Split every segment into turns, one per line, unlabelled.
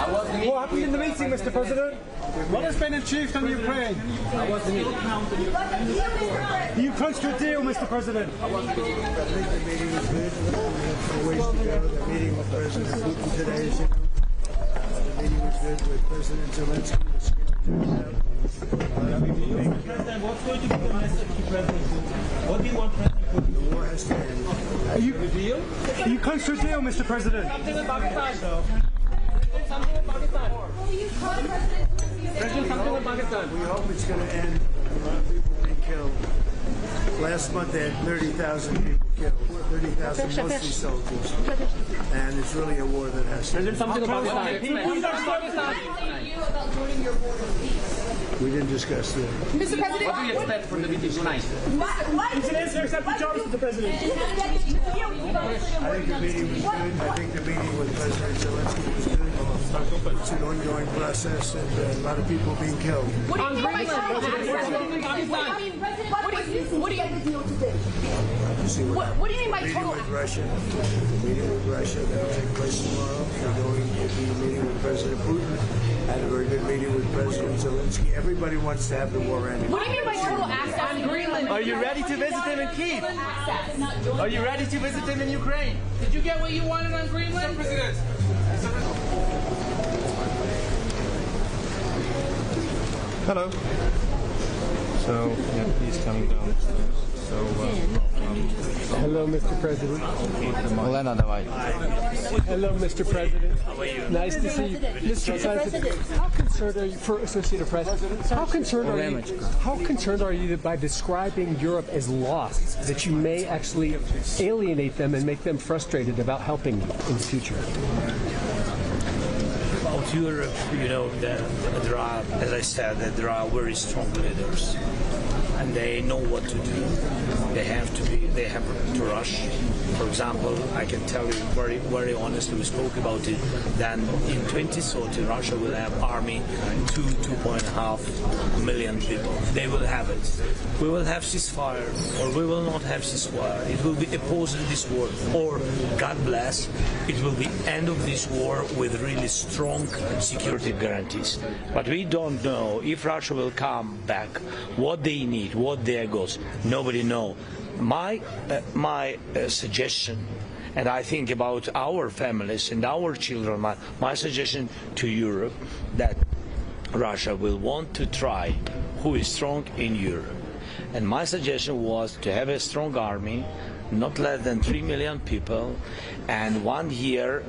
What happened in the meeting, Mr. President? What has been achieved on Ukraine? You close to a deal, Mr. President.
I think the meeting was good. A ways to go. The meeting with President Putin today, as you know. The meeting was good with President Zelensky.
President, what's going to be the message to President Putin? What do you want President Putin?
The war has to end.
Are you close to a deal, Mr. President?
Something with Pakistan. Something with Pakistan. President, something with Pakistan.
We hope it's going to end. A lot of people being killed. Last month they had 30,000 people killed. 30,000 mostly soldiers. And it's really a war that has to end.
President, something with Pakistan.
We didn't discuss that.
Mr. President,
What do you expect from the meeting tonight?
why
It's an answer accepted charge, Mr. President.
I think the meeting was good. I think the meeting with President Zelensky was good. It's an ongoing process and a lot of people being killed.
What do you mean by total What do you mean by
Meeting
total
with Russia. The meeting with Russia that'll take place tomorrow. We're going to be meeting with President Putin. Had a very good meeting with President Zelensky. Everybody wants to have the war ended.
What do you mean by total access in Greenland?
Are you ready to visit him in Kyiv? Are you ready to visit him in Ukraine?
Did you get what you wanted on Greenland, President?
Hello. So, yeah, he's coming down. So,
Hello, Mr. President. Hello, Mr. President.
How are you?
Nice to see you. Mr. President, how concerned are you, for Associated Press, how concerned are you by describing Europe as lost, that you may actually alienate them and make them frustrated about helping you in the future?
About Europe, you know, there are, as I said, that there are very strong leaders, and they know what to do. They have to rush. For example, I can tell you very honestly, we spoke about it, that in 2030 Russia will have army 2.5 million people. They will have it. We will have ceasefire, or we will not have ceasefire. It will be opposing this war, or God bless, it will be end of this war with really strong security guarantees. But we don't know if Russia will come back, what they need, what their goals. Nobody knows. My suggestion, and I think about our families and our children, my suggestion to Europe, that Russia will want to try who is strong in Europe. And my suggestion was to have a strong army, not less than 3 million people. And a year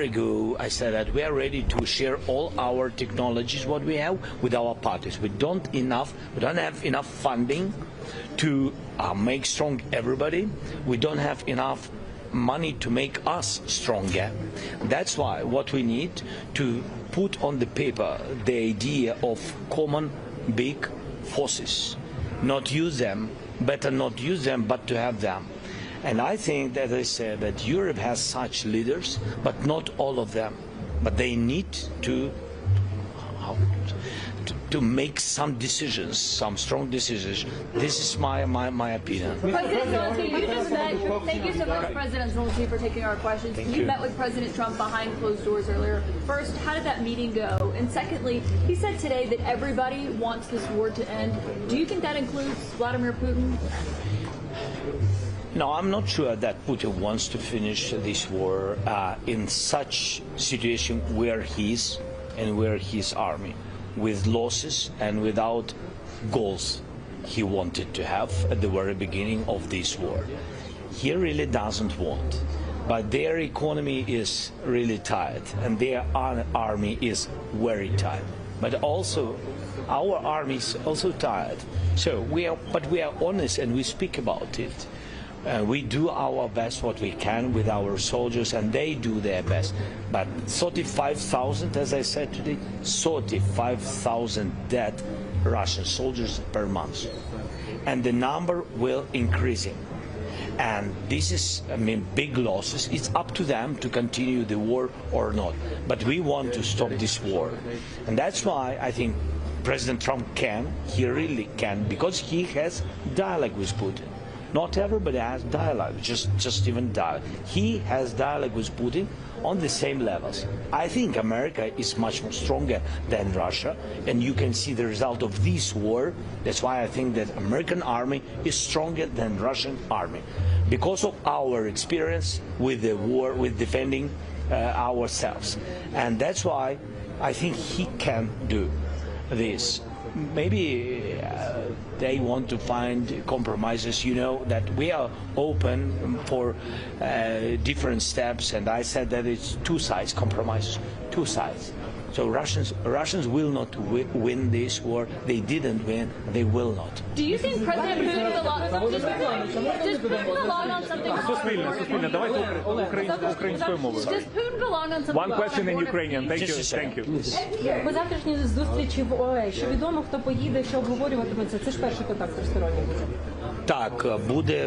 ago, I said that we are ready to share all our technologies, what we have, with our parties. We don't have enough funding to make strong everybody. We don't have enough money to make us stronger. That's why what we need to put on the paper the idea of common big forces. Not use them, better not use them, but to have them. And I think that I said that Europe has such leaders, but not all of them. But they need to make some decisions, some strong decisions. This is my opinion.
President Zelensky, you just met. Thank you so much, President Zelensky, for taking our questions. You met with President Trump behind closed doors earlier. First, how did that meeting go? And secondly, he said today that everybody wants this war to end. Do you think that includes Vladimir Putin?
No, I'm not sure that Putin wants to finish this war in such situation where he is and where his army, with losses and without goals he wanted to have at the very beginning of this war. He really doesn't want, but their economy is really tight and their army is very tight. But also our army is also tired. So we are honest and we speak about it. We do our best what we can with our soldiers, and they do their best. But 35,000, as I said today, 35,000 dead Russian soldiers per month. And the number will increasing. And this is, big losses. It's up to them to continue the war or not. But we want to stop this war. And that's why I think President Trump he really can, because he has dialogue with Putin. Not everybody has dialogue, just even dialogue. He has dialogue with Putin on the same levels. I think America is much more stronger than Russia, and you can see the result of this war. That's why I think that American army is stronger than Russian army, because of our experience with the war, with defending ourselves. And that's why I think he can do this. Maybe they want to find compromises. You know that we are open for different steps, and I said that it's two sides compromises, two sides. So Russians will not win this war. They didn't win. They will not.
Do you think President Putin belongs on something? Does Putin belong on something?
One question in Ukrainian. Thank you. Thank you.
По завтрашній зустрічі в ОАЕ, що відомо, хто поїде, що обговорюватиметься, це ж перший контакт тристоронній буде.
Так,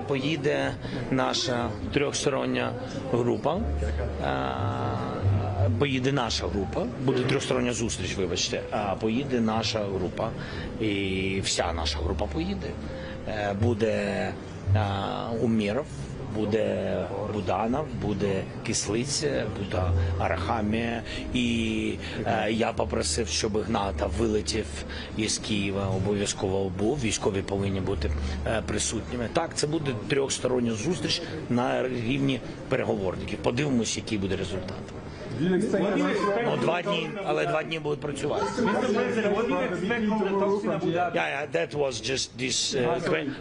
поїде наша трьохстороння група. Поїде наша група, буде трьохстороння зустріч, вибачте, а поїде наша група, і вся наша група поїде. Буде Умєров, буде Буданов, буде Кислиця, буде Арахамія. І я попросив, щоб Гната вилетів із Києва, обов'язково був, військові повинні бути присутніми. Так, це буде трьохстороння зустріч на рівні переговорників. Подивимось, який буде результат. Ну, 2 дні, але 2 дні будуть працювати. Yeah, that was just this.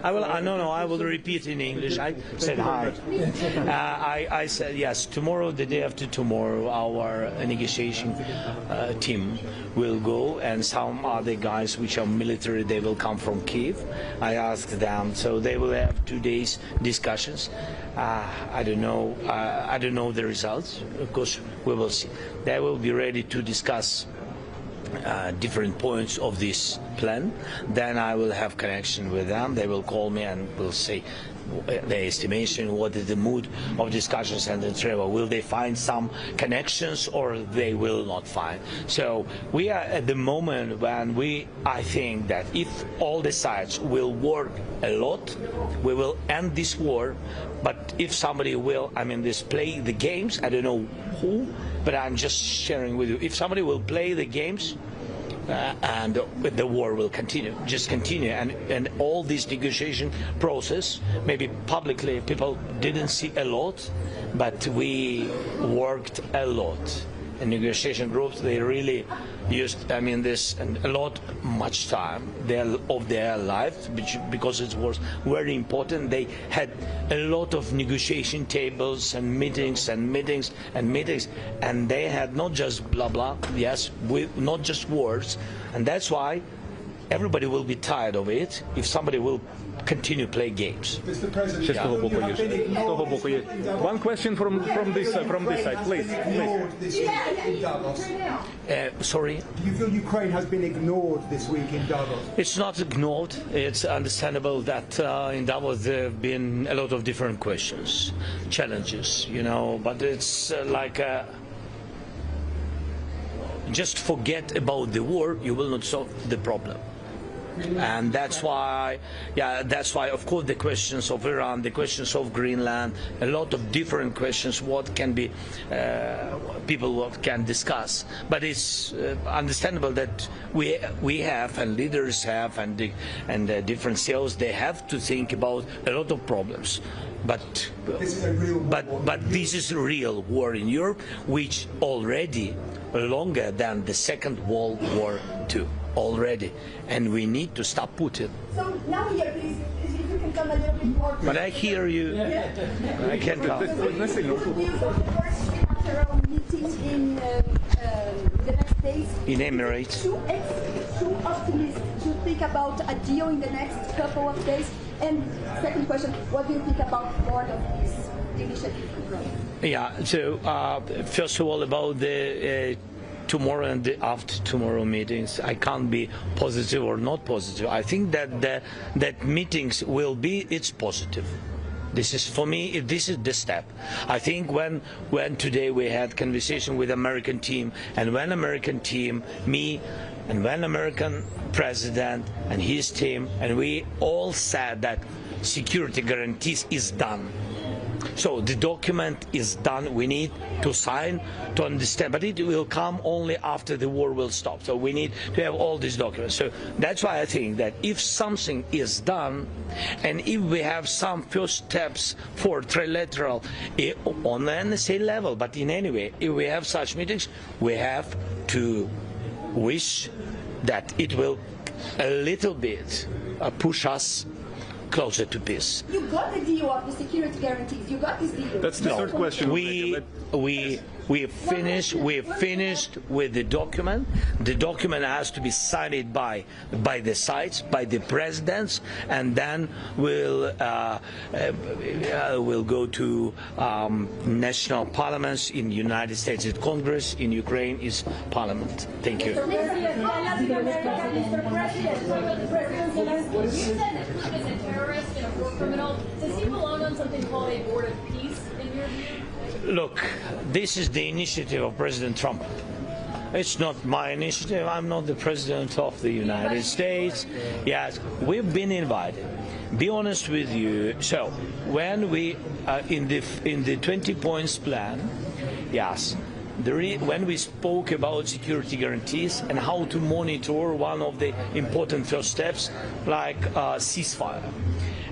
I will repeat in English. I said hi. I said yes. Tomorrow, the day after tomorrow, our negotiation team will go, and some other guys which are military, they will come from Kiev. I asked them, so they will have 2 days discussions. I don't know the results. Of course, we will see. They will be ready to discuss different points of this plan. Then I will have connection with them. They will call me and will say the estimation, what is the mood of discussions and the travel. Will they find some connections or they will not find? So we are at the moment when I think that if all the sides will work a lot, we will end this war. But if somebody will, play the games, I don't know who, but I'm just sharing with you. If somebody will play the games, and the war will continue, and all this negotiation process, maybe publicly people didn't see a lot, but we worked a lot. And negotiation groups, they really used, much time of their life, because it was very important. They had a lot of negotiation tables and meetings, and they had not just blah blah, yes, not just words, and that's why everybody will be tired of it if somebody will continue play games.
Mr. President, one question from this side, please.
Sorry.
Do you feel Ukraine has been ignored this week in Davos?
It's not ignored. It's understandable that in Davos there have been a lot of different questions, challenges, but it's just forget about the war, you will not solve the problem. And that's why, of course, the questions of Iran, the questions of Greenland, a lot of different questions, what can be, people can discuss. But it's understandable that we have, and leaders have, and different CEOs, they have to think about a lot of problems. But this is a real war in Europe, which already longer than the Second World War II. Already, and we need to stop Putin.
So now here, please, if you can come a little bit more.
But I hear you. I can't come.
Meeting in the next days.
In Emirates.
Too optimistic to think about a deal in the next couple of days. And second question, what do you think about board of this initiative?
Yeah. So first of all, about the. Tomorrow and the after tomorrow meetings, I can't be positive or not positive. I think that meetings will be, it's positive. This is, for me, this is the step. I think when today we had conversation with American team, and when American team, me, and when American president and his team, and we all said that security guarantees is done. So the document is done. We need to sign to understand, but it will come only after the war will stop. So we need to have all these documents. So that's why I think that if something is done, and if we have some first steps for trilateral on the NSA level, but in any way, if we have such meetings, we have to wish that it will a little bit push us closer to peace.
You got the deal of the security guarantees. You got this deal.
That's the third question.
We finished with the document. The document has to be signed by the sides, by the presidents, and then we'll go to national parliaments. In the United States is Congress, in Ukraine is Parliament. Thank you.
Terrorist and a war criminal. Does he belong on something called a board of peace in your view?
Look, this is the initiative of President Trump. It's not my initiative. I'm not the president of the United States. Yes, we've been invited. Be honest with you. So when we in the 20 points plan, yes. When we spoke about security guarantees and how to monitor one of the important first steps, like ceasefire,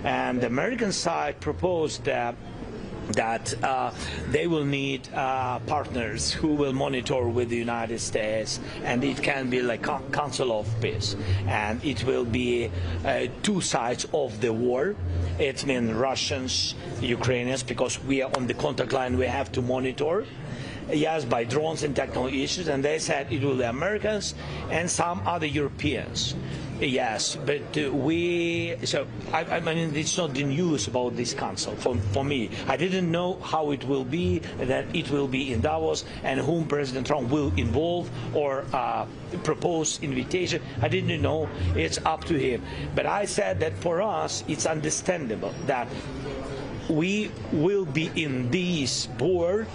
and the American side proposed that they will need partners who will monitor with the United States, and it can be like Council of Peace, and it will be two sides of the war. It means Russians, Ukrainians, because we are on the contact line, we have to monitor. Yes, by drones and technical issues, and they said it will be Americans and some other Europeans. Yes, but I mean, it's not the news about this council for me. I didn't know how it will be, that it will be in Davos, and whom President Trump will involve or propose invitation. I didn't know. It's up to him. But I said that for us, it's understandable that we will be in this board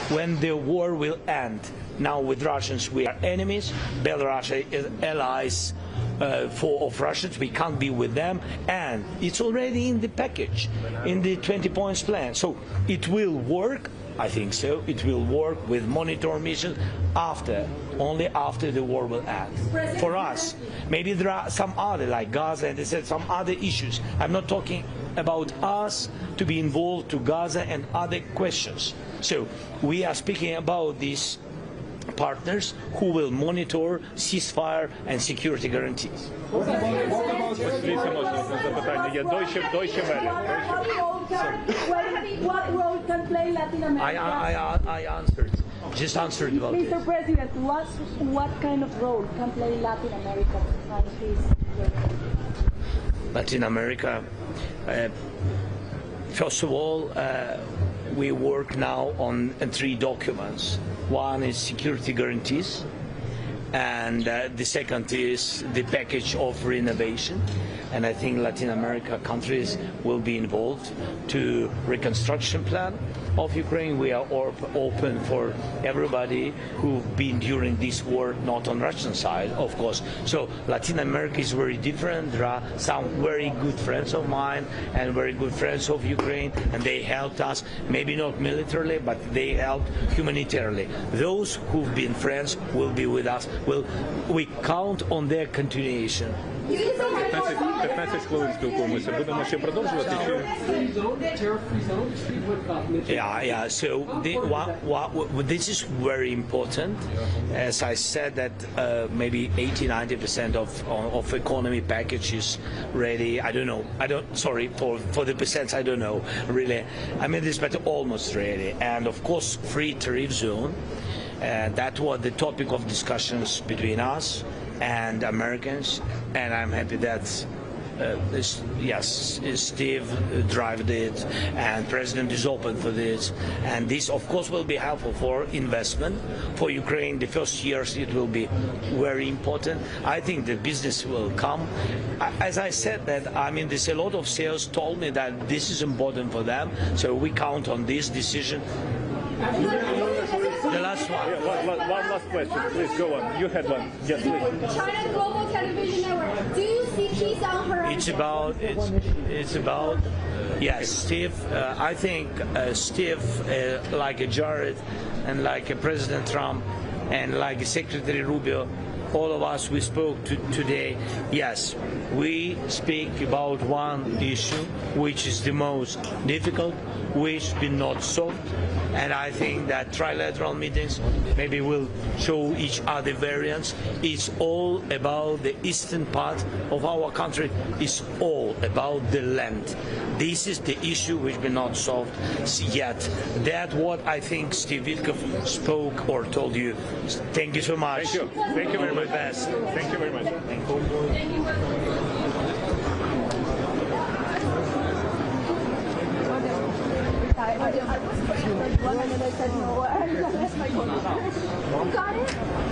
when the war will end. Now with Russians we are enemies, Belarus is allies of Russians, we can't be with them, and it's already in the package, in the 20 points plan. So it will work, I think so, it will work with monitor missions only after the war will end. For us, maybe there are some other, like Gaza, and they said some other issues. I'm not talking about us to be involved to Gaza and other questions. So we are speaking about these partners who will monitor ceasefire and security guarantees.
What role can play Latin America?
I answered. Just answered about this.
Mr. President, what kind of role can play Latin America on this?
Latin America, first of all, we work now on 3 documents. One is security guarantees, and the second is the package of renovation. And I think Latin America countries will be involved to reconstruction plan of Ukraine. We are open for everybody who've been during this war, not on Russian side, of course. So Latin America is very different. There are some very good friends of mine and very good friends of Ukraine, and they helped us, maybe not militarily, but they helped humanitarily. Those who've been friends will be with us. We count on their continuation.
15 хвилин спілкуємося. Будемо ще продовжувати?
Yeah. So this is very important. As I said, that maybe 80-90% of economy package is ready. I don't know. Sorry for the percents. I don't know really. I mean this, but almost ready. And of course, free tariff zone. That was the topic of discussions between us and Americans, and I'm happy that Steve drove it, and President is open for this, and this of course will be helpful for investment for Ukraine. The first years it will be very important. I think the business will come. As I said that, I mean there's a lot of sales told me that this is important for them, so we count on this decision. The last one.
One last question, please go on. You had one. Yes, please.
China Global Television Network. Do you see peace on her?
It's about Yes, Steve. I think Steve, like Jared, and like President Trump, and like Secretary Rubio, all of us we spoke today. Yes, we speak about one issue, which is the most difficult, which been not solved. And I think that trilateral meetings maybe will show each other variants. It's all about the eastern part of our country. It's all about the land. This is the issue which been not solved yet. That's what I think Steve Witkoff spoke or told you. Thank you so much.
Thank you. Thank you very much.
Best.
Thank you very much.
Thank you.
I was questioned one, and I said no.